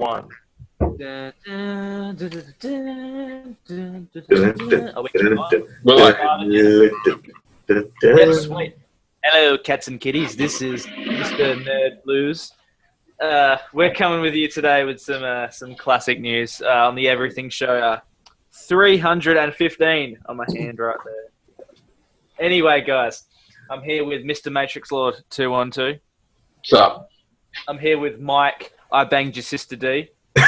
One. Dun, dun, dun, dun, dun, dun, dun, dun, dun. Oh, wait, yes, sweet. Hello, cats and kitties. This is Mr. Nerd Blues. We're coming with you today with some classic news on the Everything Show. 315 on my hand right there. Anyway, guys, I'm here with Mr. Matrix Lord 212. What's up? I'm here with Mike. I banged your sister D. I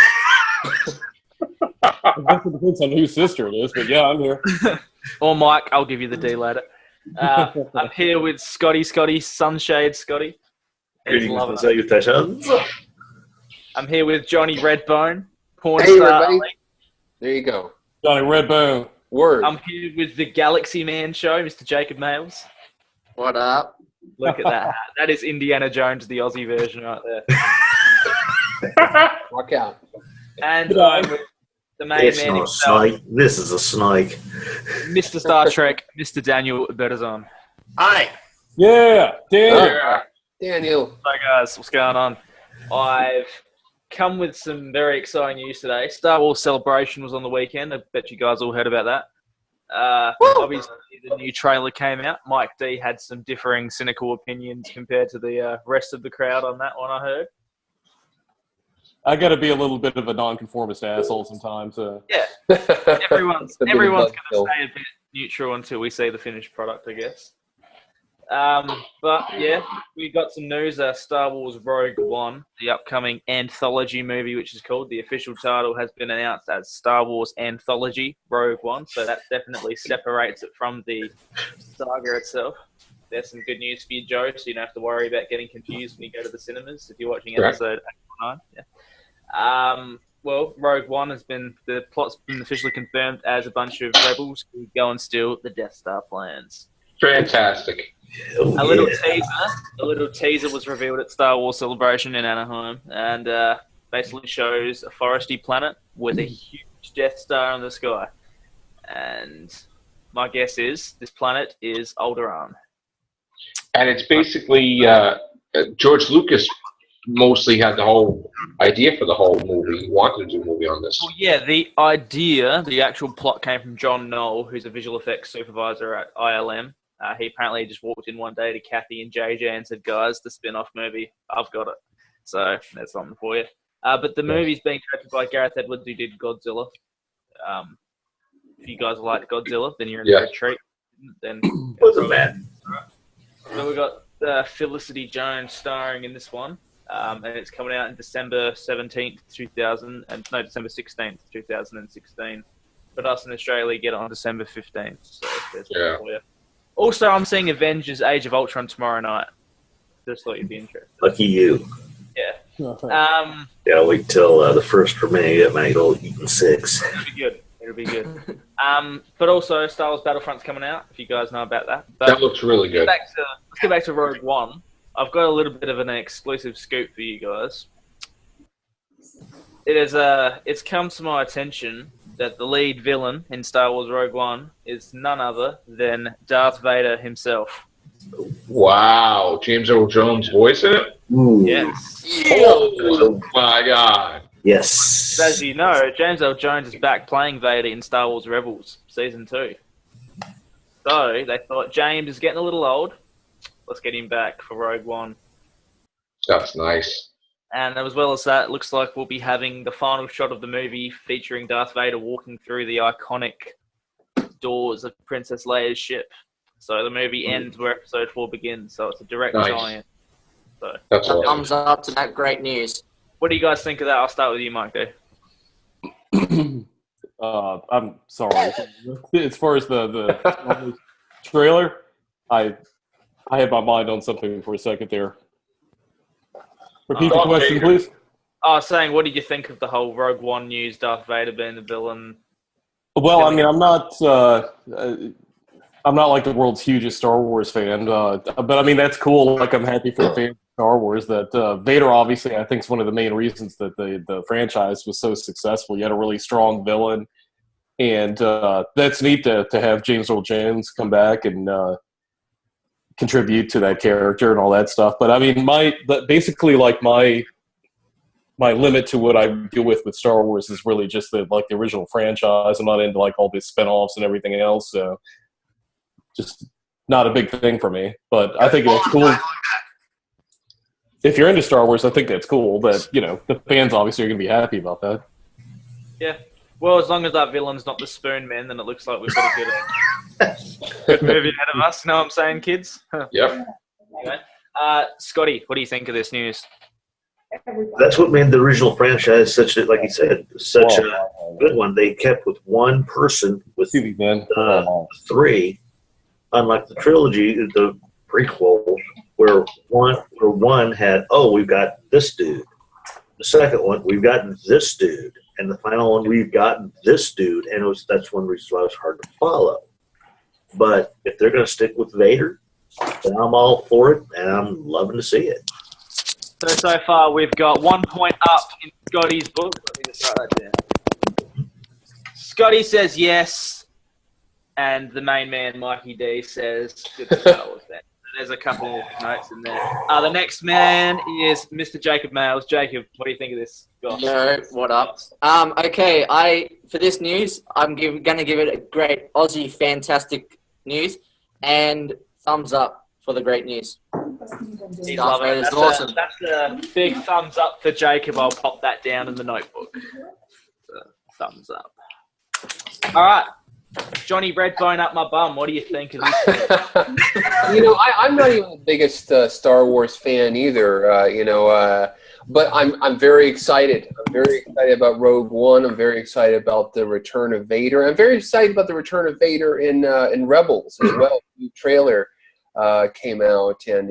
guess it depends on whose sister it is, but yeah, I'm here. Or Mike, I'll give you the D later. I'm here with Scotty, Sunshade Scotty. Greetings and salutations. I'm here with Johnny Redbone, porn Hey, star. everybody. There you go. Johnny Redbone. Word. I'm here with the Galaxy Man Show, Mr. Jacob Nails. What up? Look at that hat. That is Indiana Jones, the Aussie version right there. Walk out. And I'm with the main It's man not a himself, snake. This is a snake. Mr. Star Trek, Mr. Daniel Bertazon. Hi. Yeah, Daniel. Daniel. Hi guys, what's going on? I've come with some very exciting news today. Star Wars Celebration was on the weekend. I bet you guys all heard about that. Obviously, the new trailer came out. Mike D had some differing cynical opinions compared to the rest of the crowd on that one, I heard. I got to be a little bit of a nonconformist asshole sometimes. Yeah, everyone's going to Still. stay a bit neutral until we see the finished product, I guess. But yeah, we got some news. Star Wars Rogue One, the upcoming anthology movie, which is called, the official title has been announced as Star Wars Anthology Rogue One. So that definitely separates it from the saga itself. There's some good news for you, Joe, so you don't have to worry about getting confused when you go to the cinemas if you're watching episode 8 or 9. Yeah. Well, Rogue One the plot's been officially confirmed as a bunch of rebels who go and steal the Death Star plans. Fantastic. Oh, A little teaser was revealed at Star Wars Celebration in Anaheim, and basically shows a foresty planet with a huge Death Star in the sky. And my guess is this planet is Alderaan. And it's basically George Lucas mostly had the whole idea for the whole movie. He wanted to do a movie on this. Well, yeah, the actual plot came from John Knoll, who's a visual effects supervisor at ILM. He apparently just walked in one day to Kathy and JJ and said, guys, the spin-off movie, I've got it. So that's something for you. But the movie's being directed by Gareth Edwards, who did Godzilla. If you guys like Godzilla, then you're in for a treat. Then Wasn't bad. So we've got Felicity Jones starring in this one. And it's coming out in December 17th, December 16th, 2016. But us in Australia get it on December 15th. So there's one for you. Also, I'm seeing Avengers Age of Ultron tomorrow night. Just thought you'd be interested. Lucky you. Yeah. Yeah, wait till the first premiere. Get my old Eaton 6. It'll be good. But also, Star Wars Battlefront's coming out, if you guys know about that. But That looks really good. let's get back to Rogue One. I've got a little bit of an exclusive scoop for you guys. It's come to my attention that the lead villain in Star Wars Rogue One is none other than Darth Vader himself. Wow. James Earl Jones voice in it? Ooh. Yes. Oh, my God. Yes. As you know, James Earl Jones is back playing Vader in Star Wars Rebels Season 2. So they thought, James is getting a little old. Let's get him back for Rogue One. That's nice. And as well as that, it looks like we'll be having the final shot of the movie featuring Darth Vader walking through the iconic doors of Princess Leia's ship. So the movie ends where Episode 4 begins. So it's a direct tie-in. So That's awesome. Thumbs up to that great news. what do you guys think of that? I'll start with you, Mike. D. I'm sorry. As far as the trailer, I had my mind on something for a second there. Repeat the question, please. I was saying, what did you think of the whole Rogue One news, Darth Vader being the villain? Well, I mean, I'm not like the world's hugest Star Wars fan, but I mean, that's cool. Like, I'm happy for the fans of Star Wars that Vader, obviously, I think is one of the main reasons that the franchise was so successful. You had a really strong villain, and that's neat to have James Earl Jones come back and contribute to that character and all that stuff. But I mean, basically, like my my limit to what I deal with Star Wars is really just the original franchise. I'm not into like all these spinoffs and everything else, so just not a big thing for me. But I think it's cool. If you're into Star Wars, I think that's cool. But the fans obviously are going to be happy about that. Yeah. Well, as long as that villain's not the Spoon Man, then it looks like we've got a good movie ahead of us. Know what I'm saying, kids? Yep. Anyway. Scotty, what do you think of this news? That's what made the original franchise such a, like you said, such a good one. They kept with one person with three, unlike the trilogy, the prequel, where one had, we've got this dude. The second one, we've gotten this dude. And the final one, we've gotten this dude. And that's one reason why it was hard to follow. But if they're going to stick with Vader, then I'm all for it, and I'm loving to see it. So far, we've got 1 point up in Scotty's book. Let me just write that down. Scotty says yes, and the main man, Mikey D, says good Star Wars fan. There's a couple of notes in there. The next man is Mr. Jacob Males. Jacob, what do you think of this? Gosh. Yo, what up? Okay, for this news, I'm going to give it a great Aussie fantastic news, and thumbs up for the great news. He's loving it. That's awesome. That's a big thumbs up for Jacob. I'll pop that down in the notebook. Thumbs up. All right. Johnny Redbone up my bum. What do you think of this? I'm not even the biggest Star Wars fan either, but I'm very excited. I'm very excited about Rogue One. I'm very excited about the return of Vader. I'm very excited about the return of Vader in Rebels as well. The new trailer came out, and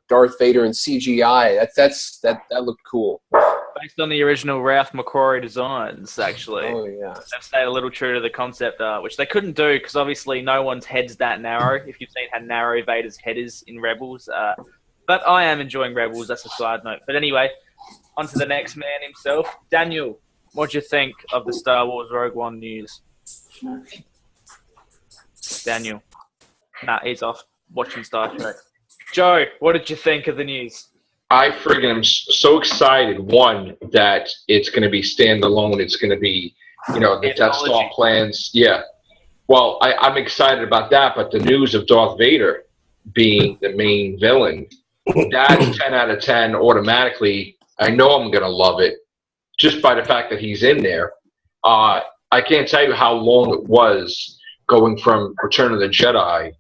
Darth Vader in CGI. That looked cool. Based on the original Ralph McQuarrie designs, actually. Oh yeah. They've stayed a little true to the concept art, which they couldn't do because obviously no one's head's that narrow. If you've seen how narrow Vader's head is in Rebels, but I am enjoying Rebels. That's a side note. But anyway, on to the next man himself, Daniel. What do you think of the Star Wars Rogue One news? Daniel. Nah, he's off watching Star Trek. Joe, what did you think of the news? I friggin' am so excited, one, that it's going to be standalone. It's going to be, the Death Star plans. Yeah. Well, I'm excited about that, but the news of Darth Vader being the main villain, that's 10 out of 10 automatically. I know I'm going to love it just by the fact that he's in there. I can't tell you how long it was going from Return of the Jedi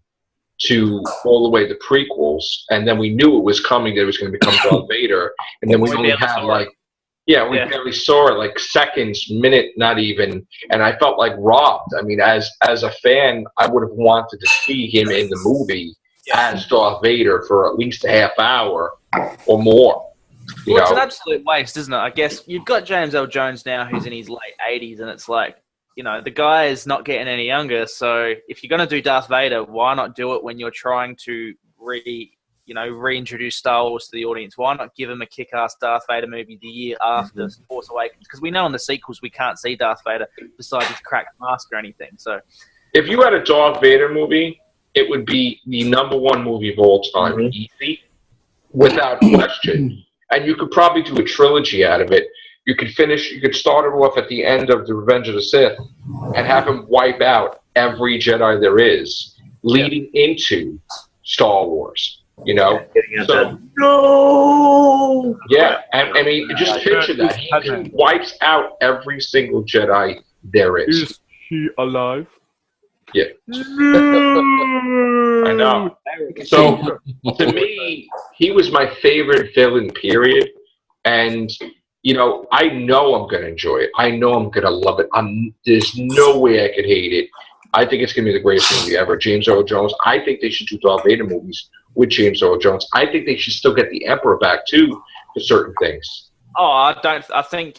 to all the way the prequels, and then we knew it was coming, that it was going to become Darth Vader, and then we only had barely saw it, like seconds, minute, not even, and I felt like robbed. I mean, as a fan, I would have wanted to see him in the movie as Darth Vader for at least a half hour or more. It's an absolute waste, isn't it? I guess you've got James L. Jones now, who's in his late 80s, and it's like, the guy is not getting any younger. So if you're going to do Darth Vader, why not do it when you're trying to reintroduce Star Wars to the audience? Why not give him a kick-ass Darth Vader movie the year after Force Awakens? Because we know in the sequels we can't see Darth Vader besides his cracked mask or anything. So if you had a Darth Vader movie, it would be the #1 movie of all time, easy, without question. And you could probably do a trilogy out of it. You could start it off at the end of the Revenge of the Sith and have him wipe out every Jedi there is, leading into Star Wars. So, no. Yeah, and I mean, just picture that he wipes out every single Jedi there is. Is he alive? Yeah. I know. So to me, he was my favorite villain. Period. And I know I'm going to enjoy it. I know I'm going to love it. There's no way I could hate it. I think it's going to be the greatest movie ever. James Earl Jones. I think they should do Darth Vader movies with James Earl Jones. I think they should still get the Emperor back, too, for certain things. I think,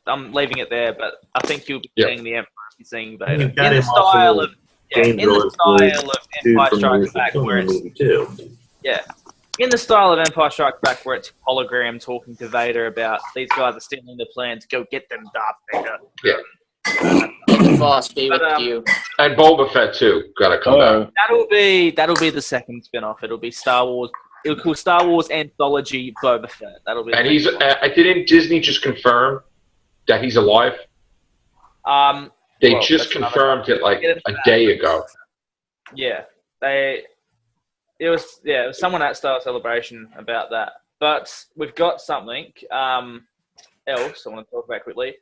I'm leaving it there, but I think you'll be seeing the Emperor if you're seeing Vader. In the style of Empire Strikes Back, where it's... Yeah. In the style of Empire Strikes Back, where it's hologram talking to Vader about these guys are stealing the plans, go get them, Darth Vader. Yeah. Boss, be with you. And Boba Fett too. Gotta come back. That'll be the second spin-off. It'll be Star Wars It'll be called Star Wars Anthology Boba Fett. That'll be. And he's. Didn't Disney just confirm that he's alive? They just confirmed it like a day ago. Yeah, it was someone at Star Celebration about that. But we've got something else I want to talk about quickly.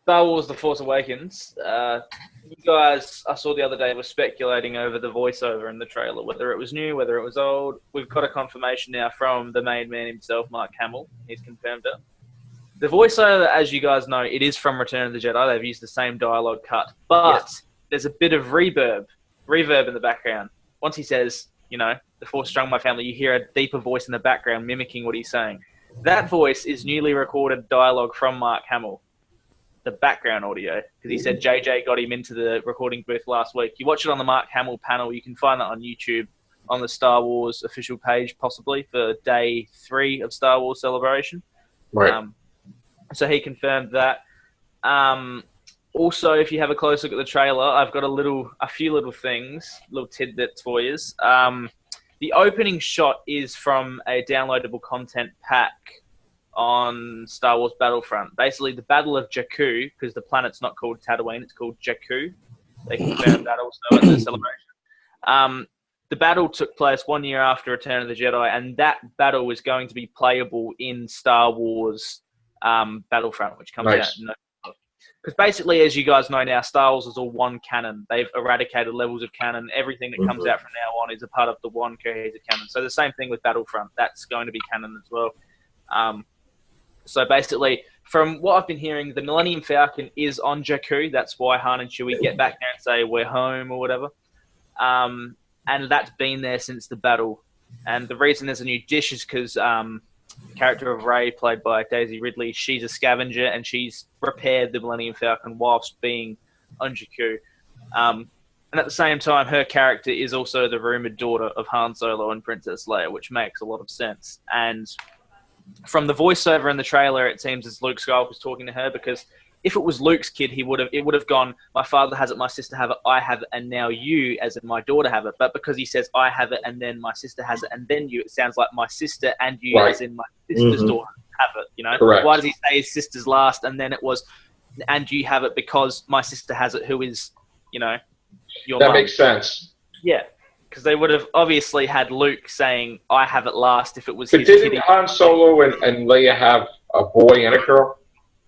Star Wars: The Force Awakens. You guys, I saw the other day, were speculating over the voiceover in the trailer, whether it was new, whether it was old. We've got a confirmation now from the main man himself, Mark Hamill. He's confirmed it. The voiceover, as you guys know, it is from Return of the Jedi. They've used the same dialogue cut. But there's a bit of reverb in the background. Once he says, the Force strong my family, you hear a deeper voice in the background mimicking what he's saying. That voice is newly recorded dialogue from Mark Hamill, the background audio, because he said JJ got him into the recording booth last week. You watch it on the Mark Hamill panel. You can find that on YouTube on the Star Wars official page, possibly, for day 3 of Star Wars Celebration. Right. So he confirmed that. Also, if you have a close look at the trailer, I've got a few little things, little tidbits for you. The opening shot is from a downloadable content pack on Star Wars Battlefront. Basically, the Battle of Jakku, because the planet's not called Tatooine, it's called Jakku. They confirmed that also at the celebration. The battle took place 1 year after Return of the Jedi, and that battle is going to be playable in Star Wars Battlefront, which comes out. Because basically, as you guys know now, Star Wars is all one canon. They've eradicated levels of canon. Everything that comes out from now on is a part of the one cohesive canon. So the same thing with Battlefront. That's going to be canon as well. So basically, from what I've been hearing, the Millennium Falcon is on Jakku. That's why Han and Chewie get back there and say, we're home or whatever. And that's been there since the battle. And the reason there's a new dish is because the character of Rey, played by Daisy Ridley, she's a scavenger and she's repaired the Millennium Falcon whilst being on Jakku. And at the same time, her character is also the rumoured daughter of Han Solo and Princess Leia, which makes a lot of sense. And from the voiceover in the trailer, it seems as Luke Skywalker's talking to her, because if it was Luke's kid, it would have gone, my father has it, my sister have it, I have it, and now you, as in my daughter, have it. But because he says I have it, and then my sister has it, and then you, it sounds like my sister and you, as in my sister's daughter, have it. Correct. Why does he say his sister's last, and then it was, and you have it because my sister has it, who is, your That mum. makes sense. Yeah. Because they would have obviously had Luke saying, I have it last, if it was But his didn't kid. Han Solo and Leia have a boy and a girl?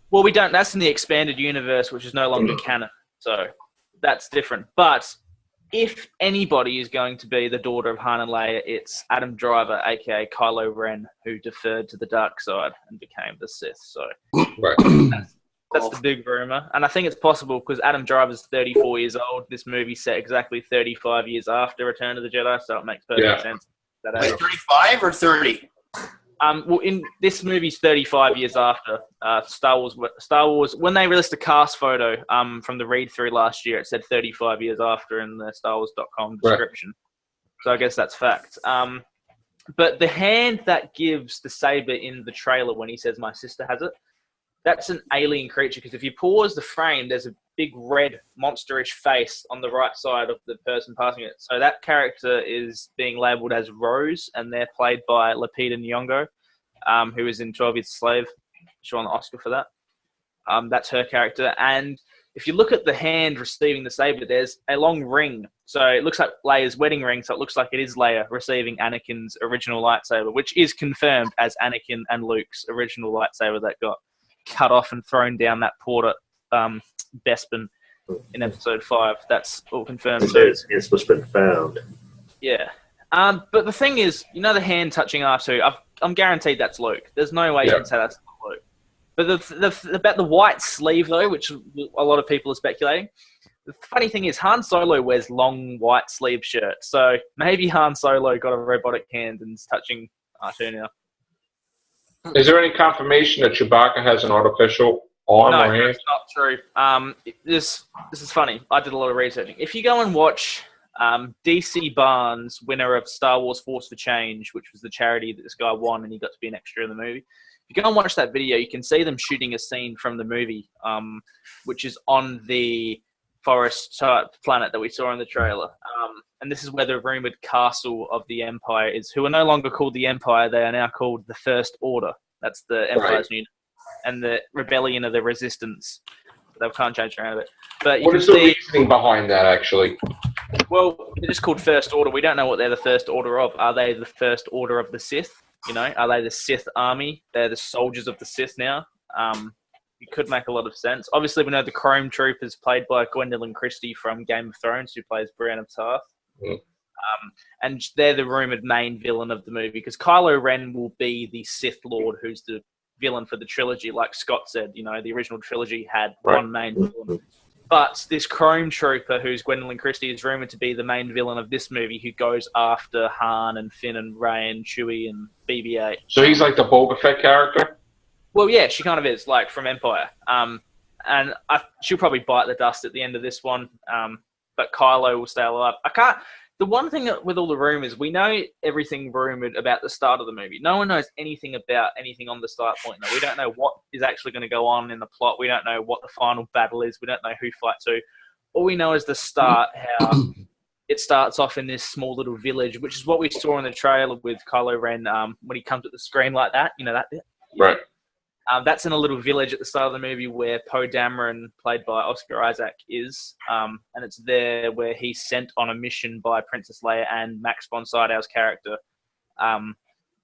Well, we don't. That's in the expanded universe, which is no longer canon. So that's different. But if anybody is going to be the daughter of Han and Leia, it's Adam Driver, a.k.a. Kylo Ren, who deferred to the dark side and became the Sith. So that's the big rumor. And I think it's possible because Adam Driver's 34 years old. This movie's set exactly 35 years after Return of the Jedi, so it makes perfect sense. Wait, 35 or 30? Well, in this movie's 35 years after Star Wars. When they released a cast photo from the read-through last year, it said 35 years after in the StarWars.com description. Right. So I guess that's fact. But the hand that gives the saber in the trailer when he says, my sister has it, that's an alien creature, because if you pause the frame, there's a big red monsterish face on the right side of the person passing it. So that character is being labelled as Rose, and they're played by Lupita Nyong'o, who is in 12 Years a Slave. She won the Oscar for that. That's her character. And if you look at the hand receiving the saber, there's a long ring. So it looks like Leia's wedding ring, so it looks like it is Leia receiving Anakin's original lightsaber, which is confirmed as Anakin and Luke's original lightsaber that got cut off and thrown down that port at Bespin in episode 5. That's all confirmed. It's what's been found. Yeah. But the thing is, the hand touching R2, I'm guaranteed that's Luke. There's no way you can say that's not Luke. But about the white sleeve, though, which a lot of people are speculating, the funny thing is Han Solo wears long white sleeve shirts. So maybe Han Solo got a robotic hand and is touching R2 now. Is there any confirmation that Chewbacca has an artificial arm or hand? No, that's not true. This is funny. I did a lot of researching. If you go and watch DC Barnes, winner of Star Wars Force for Change, which was the charity that this guy won and he got to be an extra in the movie, if you go and watch that video, you can see them shooting a scene from the movie, which is on the forest type planet that we saw in the trailer. And this is where the rumored castle of the Empire is, who are no longer called the Empire. They are now called the First Order. That's the Empire's new name. And the Rebellion of the Resistance. They can't change around it. But what is the reasoning behind that, actually? Well, they're just called First Order. We don't know what they're the First Order of. Are they the First Order of the Sith? You know, are they the Sith army? They're the soldiers of the Sith now. It could make a lot of sense. Obviously, we know the Chrome Troopers, played by Gwendolyn Christie from Game of Thrones, who plays Brienne of Tarth. Mm. And they're the rumoured main villain of the movie, because Kylo Ren will be the Sith Lord, who's the villain for the trilogy. Like Scott said, you know, the original trilogy had one main villain. But this Chrome Trooper, who's Gwendolyn Christie, is rumoured to be the main villain of this movie, who goes after Han and Finn and Rey and Chewie and BB-8. So he's like the Boba Fett character? Well, yeah, she kind of is, like, from Empire. And she'll probably bite the dust at the end of this one. But Kylo will stay alive. The one thing with all the rumours, we know everything rumoured about the start of the movie. No one knows anything about anything on the start point. No, we don't know what is actually going to go on in the plot. We don't know what the final battle is. We don't know who fights who. All we know is the start, how it starts off in this small little village, which is what we saw in the trailer with Kylo Ren when he comes at the screen like that. You know that bit? Right. That's in a little village at the start of the movie where Poe Dameron, played by Oscar Isaac, is. And it's there where he's sent on a mission by Princess Leia and Max von Sydow's character,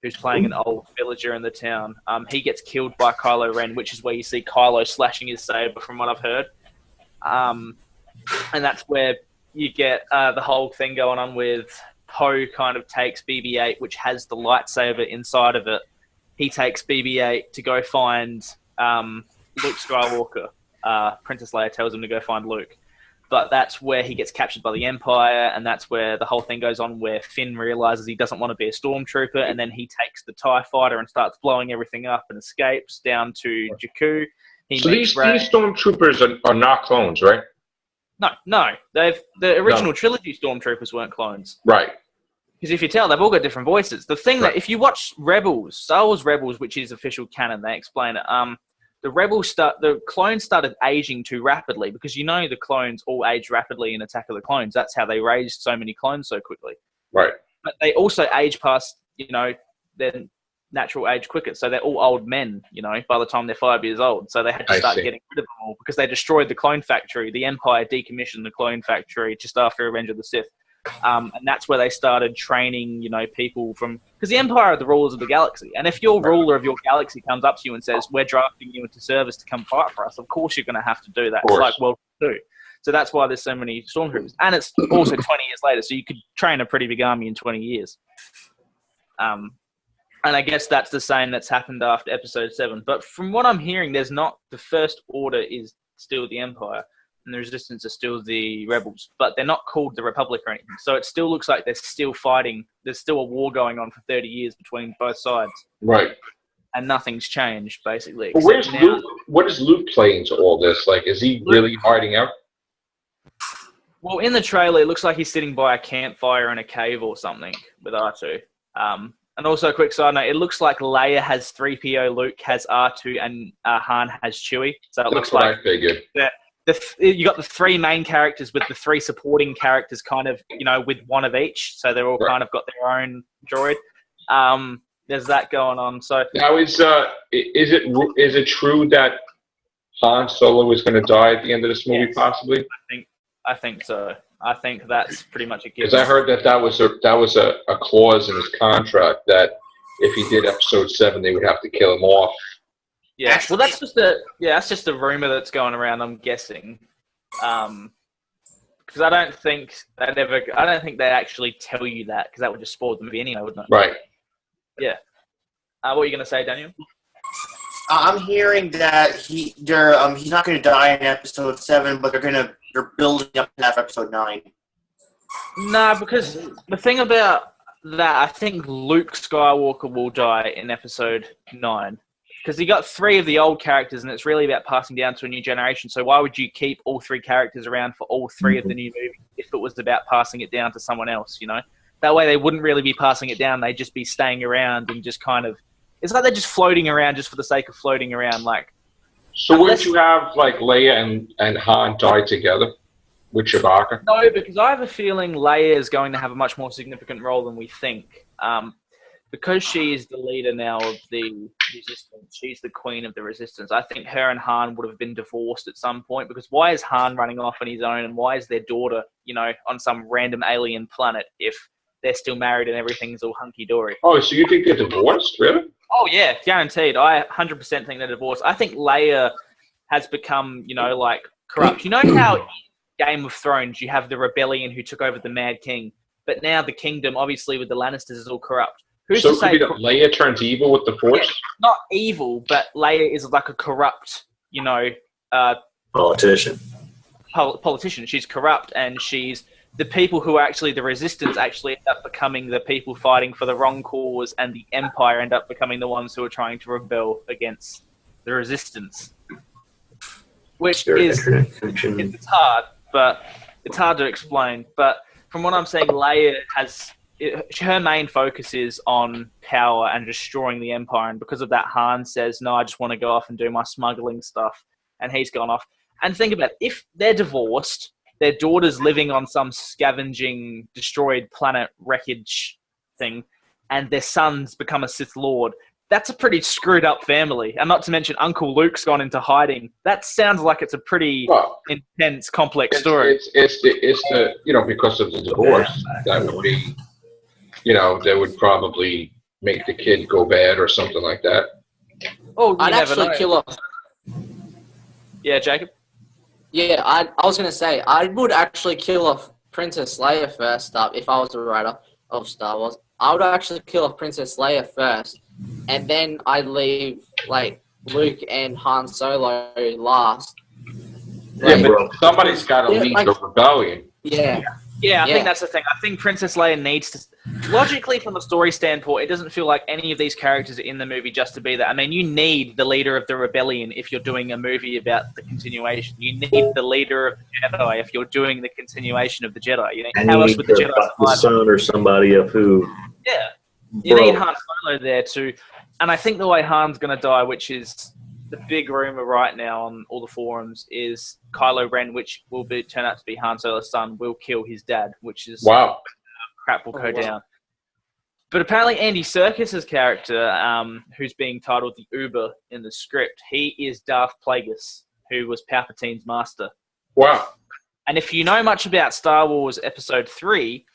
who's playing an old villager in the town. He gets killed by Kylo Ren, which is where you see Kylo slashing his saber, from what I've heard. And that's where you get the whole thing going on with Poe kind of takes BB-8, which has the lightsaber inside of it. He takes BB-8 to go find Luke Skywalker. Princess Leia tells him to go find Luke. But that's where he gets captured by the Empire, and that's where the whole thing goes on, where Finn realizes he doesn't want to be a stormtrooper, and then he takes the TIE fighter and starts blowing everything up and escapes down to Jakku. So these stormtroopers are not clones, right? No. The original trilogy stormtroopers weren't clones. Right. Because if you tell, they've all got different voices. The thing that, if you watch Rebels, Star Wars Rebels, which is official canon, they explain it. The clones started aging too rapidly, because you know the clones all age rapidly in Attack of the Clones. That's how they raised so many clones so quickly. Right. But they also age past, their natural age quicker. So they're all old men, by the time they're 5 years old. So they had to start getting rid of them all, because they destroyed the clone factory. The Empire decommissioned the clone factory just after Revenge of the Sith. And that's where they started training, people from... Because the Empire are the rulers of the galaxy. And if your ruler of your galaxy comes up to you and says, we're drafting you into service to come fight for us, of course you're going to have to do that. It's like World War II. So that's why there's so many stormtroopers. And it's also 20 years later, so you could train a pretty big army in 20 years. And I guess that's the same that's happened after Episode 7. But from what I'm hearing, there's not... The First Order is still the Empire, and the Resistance are still the Rebels, but they're not called the Republic or anything. So it still looks like they're still fighting. There's still a war going on for 30 years between both sides. Right. And nothing's changed, basically. But where's Luke? What does Luke play into all this? Like, is he really hiding out? Well, in the trailer, it looks like he's sitting by a campfire in a cave or something with R2. And also, a quick side note, it looks like Leia has 3PO, Luke has R2, and Han has Chewie. So it looks like... I figured. You got the three main characters with the three supporting characters kind of, with one of each. So they're all kind of got their own droid. There's that going on. So now is it true that Han Solo is going to die at the end of this movie, possibly? I think so. I think that's pretty much a given. Because I heard that was a clause in his contract that if he did Episode 7, they would have to kill him off. Yeah, well, that's just a rumor that's going around. I'm guessing, because I don't think they actually tell you that, because that would just spoil the movie anyway, wouldn't it? Right. Yeah. What are you going to say, Daniel? I'm hearing that he's not going to die in Episode 7, but they're building up to Episode 9. Nah, because the thing about that, I think Luke Skywalker will die in Episode 9. Because you got three of the old characters, and it's really about passing down to a new generation. So why would you keep all three characters around for all three of the new movies if it was about passing it down to someone else, That way they wouldn't really be passing it down. They'd just be staying around and just kind of... It's like they're just floating around just for the sake of floating around. Like, so wouldn't you have, like, Leia and Han die together? with Chewbacca? No, because I have a feeling Leia is going to have a much more significant role than we think. Because she is the leader now of the Resistance, she's the queen of the Resistance. I think her and Han would have been divorced at some point, because why is Han running off on his own, and why is their daughter, on some random alien planet if they're still married and everything's all hunky-dory? Oh, so you think they're divorced, really? Oh, yeah, guaranteed. I 100% think they're divorced. I think Leia has become, corrupt. You know how in Game of Thrones you have the rebellion who took over the Mad King, but now the kingdom, obviously with the Lannisters, is all corrupt. Who's So to it could say be that Leia turns evil with the Force? Yeah, not evil, but Leia is like a corrupt, Politician. Politician. She's corrupt, and she's the people who are actually the Resistance actually end up becoming the people fighting for the wrong cause, and the Empire end up becoming the ones who are trying to rebel against the Resistance. Which is it's hard, but it's hard to explain. But from what I'm saying, Leia her main focus is on power and destroying the Empire, and because of that, Han says, "No, I just want to go off and do my smuggling stuff," and he's gone off. And think about it, if they're divorced, their daughter's living on some scavenging, destroyed planet wreckage thing, and their son's become a Sith Lord. That's a pretty screwed up family. And not to mention Uncle Luke's gone into hiding. That sounds like it's a pretty intense, complex story. It's the because of the divorce, that would be, they would probably make the kid go bad or something like that. Oh, I'd actually kill off. Yeah, Jacob? Yeah, I was going to say, I would actually kill off Princess Leia first up if I was the writer of Star Wars. I would actually kill off Princess Leia first, and then I'd leave, Luke and Han Solo last. Yeah, but somebody's got to lead the rebellion. Yeah. Yeah, I think that's the thing. I think Princess Leia needs to... Logically, from a story standpoint, it doesn't feel like any of these characters are in the movie just to be that. I mean, you need the leader of the rebellion if you're doing a movie about the continuation. You need the leader of the Jedi if you're doing the continuation of the Jedi. How else would the Jedi survive? The son or somebody of who... Yeah. You need Han Solo there too. And I think the way Han's going to die, which is the big rumor right now on all the forums, is Kylo Ren, which will turn out to be Han Solo's son, will kill his dad, which is crap will go down. But apparently Andy Serkis's character, who's being titled the Uber in the script, he is Darth Plagueis, who was Palpatine's master. Wow. And if you know much about Star Wars Episode 3,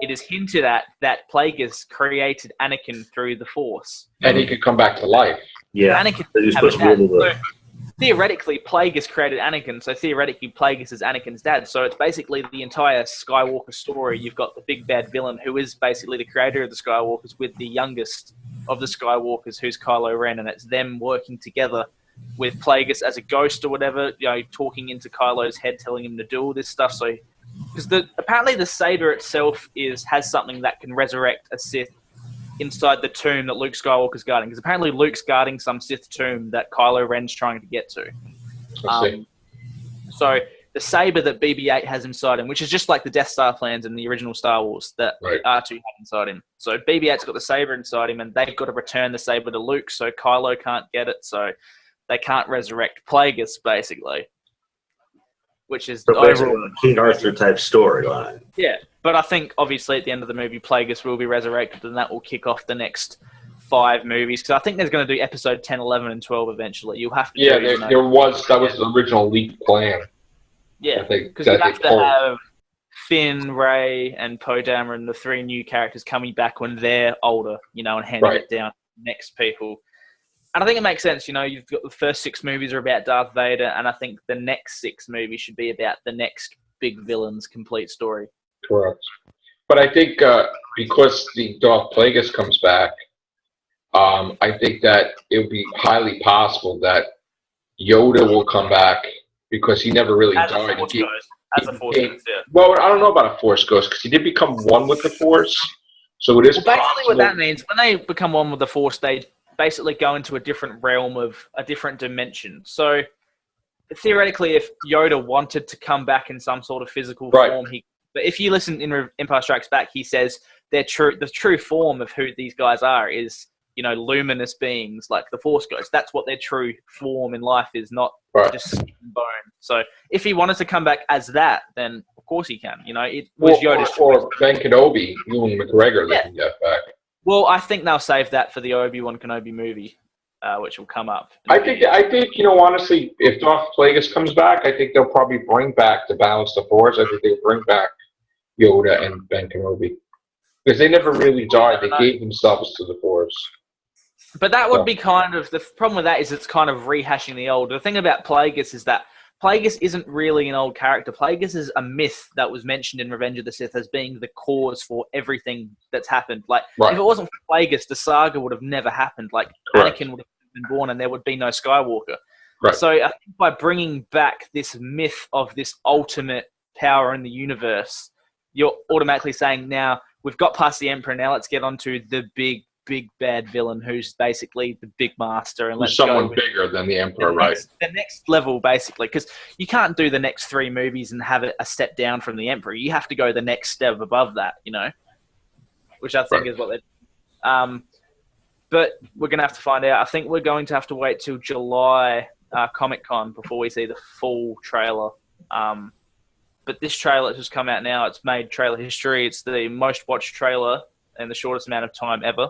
it is hinted at that Plagueis created Anakin through the Force. And he could come back to life. Yeah. Anakin He's supposed to be able to... Theoretically, Plagueis created Anakin, so theoretically, Plagueis is Anakin's dad. So it's basically the entire Skywalker story. You've got the big bad villain, who is basically the creator of the Skywalkers, with the youngest of the Skywalkers, who's Kylo Ren, and it's them working together with Plagueis as a ghost or whatever, talking into Kylo's head, telling him to do all this stuff. So, because apparently the saber itself has something that can resurrect a Sith inside the tomb that Luke Skywalker's guarding. Because apparently Luke's guarding some Sith tomb that Kylo Ren's trying to get to. So the saber that BB-8 has inside him, which is just like the Death Star plans in the original Star Wars that R2 had inside him. So BB-8's got the saber inside him, and they've got to return the saber to Luke, so Kylo can't get it, so they can't resurrect Plagueis, basically. Which is so basically a King Arthur type storyline. Yeah, but I think obviously at the end of the movie, Plagueis will be resurrected, and that will kick off the next 5 movies. Because I think there's going to do episode 10, 11, and 12 eventually. You'll have to. Yeah, that was the original leaked plan. Yeah, because you have to have Finn, Rey, and Poe Dameron, the 3 new characters coming back when they're older, and handing it down to the next people. And I think it makes sense, you've got the first 6 movies are about Darth Vader, and I think the next 6 movies should be about the next big villain's complete story. Correct. But I think because the Darth Plagueis comes back, I think that it would be highly possible that Yoda will come back, because he never really died. As a Force Ghost, yeah. Well, I don't know about a Force Ghost, because he did become one with the Force. So it is basically possible. What that means, when they become one with the Force, they basically go into a different realm of a different dimension. So theoretically, if Yoda wanted to come back in some sort of physical form, but if you listen in Empire Strikes Back, he says the true form of who these guys are is, luminous beings like the Force ghosts. That's what their true form in life is, not just skin and bone. So if he wanted to come back as that, then of course he can. It was Yoda's choice. Or Ben Kenobi, Ewan McGregor, they can get back. Well, I think they'll save that for the Obi-Wan Kenobi movie, which will come up. I think honestly, if Darth Plagueis comes back, I think they'll probably bring back to balance the Force. I think they'll bring back Yoda and Ben Kenobi. Because they never really died. They gave themselves to the Force. But that would be kind of... The problem with that is it's kind of rehashing the old. The thing about Plagueis is that Plagueis isn't really an old character. Plagueis is a myth that was mentioned in Revenge of the Sith as being the cause for everything that's happened. Like, if it wasn't for Plagueis, the saga would have never happened. Like, Anakin would have been born and there would be no Skywalker. Right. So I think by bringing back this myth of this ultimate power in the universe, you're automatically saying, now, we've got past the Emperor, now let's get on to the big bad villain who's basically the big master. And let's someone bigger than the Emperor, the next level, basically. Because you can't do the next 3 movies and have it a step down from the Emperor. You have to go the next step above that, which I think is what they're but we're going to have to find out. I think we're going to have to wait till July Comic-Con before we see the full trailer. But this trailer has just come out now. It's made trailer history. It's the most watched trailer in the shortest amount of time ever.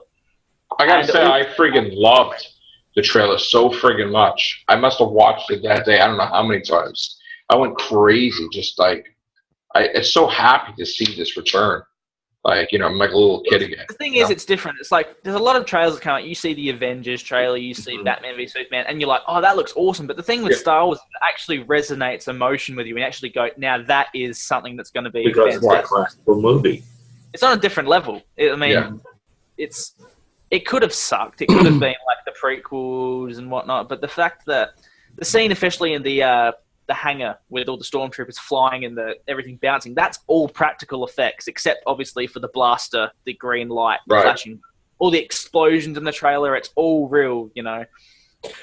I gotta say, I friggin' loved the trailer so friggin' much. I must have watched it that day. I don't know how many times. I went crazy. Just like, I'm so happy to see this return. Like, I'm like a little kid again. The thing is, it's different. It's like, there's a lot of trailers that come out. You see the Avengers trailer, you see Batman v Superman, and you're like, oh, that looks awesome. But the thing with Star Wars, it actually resonates emotion with you and actually go, now that is something that's going to be because it's a classical movie. It's on a different level. It could have sucked. It could have been like the prequels and whatnot. But the fact that the scene officially in the hangar with all the stormtroopers flying and everything bouncing, that's all practical effects, except obviously for the blaster, the green light flashing. All the explosions in the trailer, it's all real, And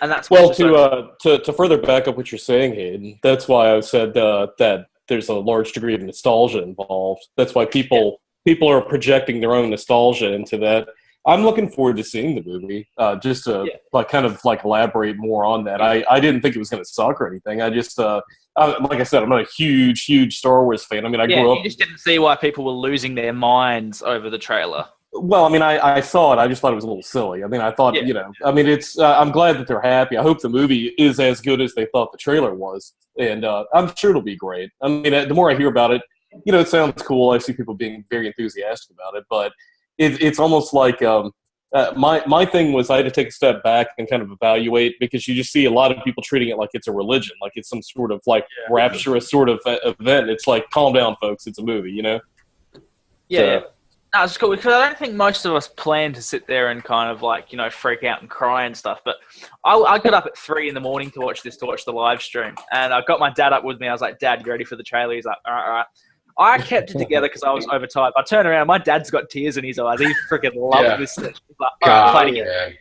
that's to further back up what you're saying, Hayden. That's why I said that there's a large degree of nostalgia involved. That's why people are projecting their own nostalgia into that. I'm looking forward to seeing the movie. Just to kind of elaborate more on that. I didn't think it was going to suck or anything. I just like I said, I'm not a huge Star Wars fan. I mean, I grew up. You just didn't see why people were losing their minds over the trailer. Well, I mean, I saw it. I just thought it was a little silly. I mean, I thought I mean, it's. I'm glad that they're happy. I hope the movie is as good as they thought the trailer was, and I'm sure it'll be great. I mean, the more I hear about it, it sounds cool. I see people being very enthusiastic about it, but it's almost like my thing was I had to take a step back and kind of evaluate, because you just see a lot of people treating it like it's a religion, like it's some sort of rapturous sort of event. It's like, calm down, folks. It's a movie, Yeah. No, it's cool, because I don't think most of us plan to sit there and kind of freak out and cry and stuff. But I got up at 3 a.m. to watch the live stream, and I got my dad up with me. I was like, Dad, you ready for the trailer? He's like, all right. I kept it together because I was overtired. I turned around, my dad's got tears in his eyes. He freaking loved this thing. He's like, all right, play it again.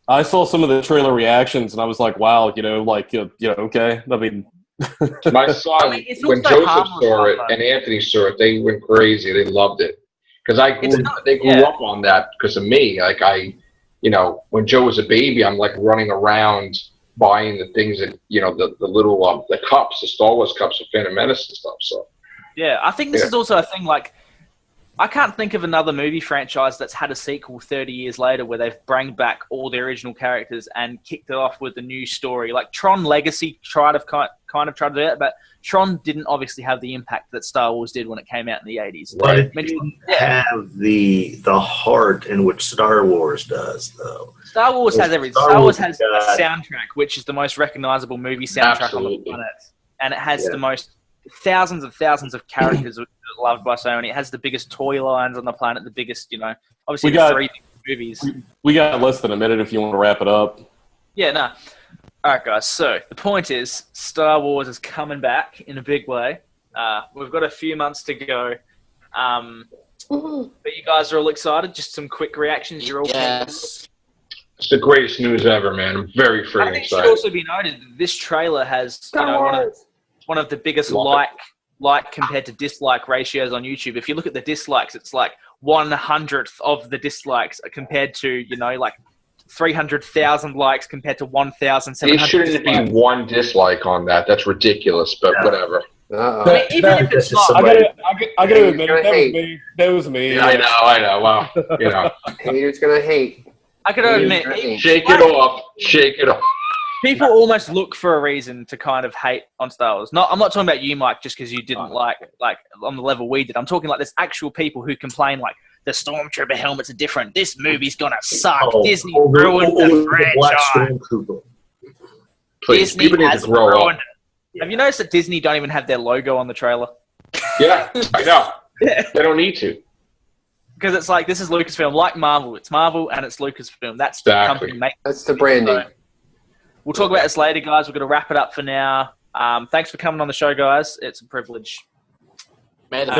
I saw some of the trailer reactions, and I was like, wow, okay. I mean, my son, when Joseph saw it and Anthony saw it, they went crazy. They loved it because they grew up on that because of me. Like when Joe was a baby, I'm like running around buying the things that the little the cups, the Star Wars cups of Phantom Menace and stuff. So yeah, I think this is also a thing. Like, I can't think of another movie franchise that's had a sequel 30 years later where they've brought back all the original characters and kicked it off with a new story. Like Tron Legacy kind of tried to do that, but Tron didn't obviously have the impact that Star Wars did when it came out in the 80s. But it didn't have the heart in which Star Wars does, though. Star Wars has everything. Star Wars has a soundtrack, which is the most recognizable movie soundtrack on the planet. And it has the most thousands and thousands of characters loved by so many. It has the biggest toy lines on the planet, the biggest, obviously the 3 movies. We got less than a minute if you want to wrap it up. Yeah, no. All right, guys. So the point is, Star Wars is coming back in a big way. We've got a few months to go. But you guys are all excited. Just some quick reactions. You're all yes. It's the greatest news ever, man. I'm very freaking excited. It should also be noted that this trailer has one of the biggest like compared to dislike ratios on YouTube. If you look at the dislikes, it's like 1/100th of the dislikes compared to, you know, like 300,000 likes compared to 1,700. It shouldn't be one dislike on that. That's ridiculous, but whatever. I mean, even if it's not, I gotta admit, that was me. Yeah, I know. Well, you know, Haters gonna hate. I gotta admit, shake it off. people almost look for a reason to kind of hate on Star Wars. I'm not talking about you, Mike, just because you didn't like on the level we did. I'm talking like there's actual people who complain like the Stormtrooper helmets are different. This movie's gonna suck. Disney ruined the franchise. Please, Disney people need has to grow ruined up. it. Have you noticed that Disney don't even have their logo on the trailer? Yeah, I know. They don't need to. Because it's like, this is Lucasfilm, like Marvel. It's Marvel and it's Lucasfilm. That's the Exactly. company making. That's the branding. So, we'll talk about this later, guys. We're going to wrap it up for now. Thanks for coming on the show, guys. It's a privilege. May the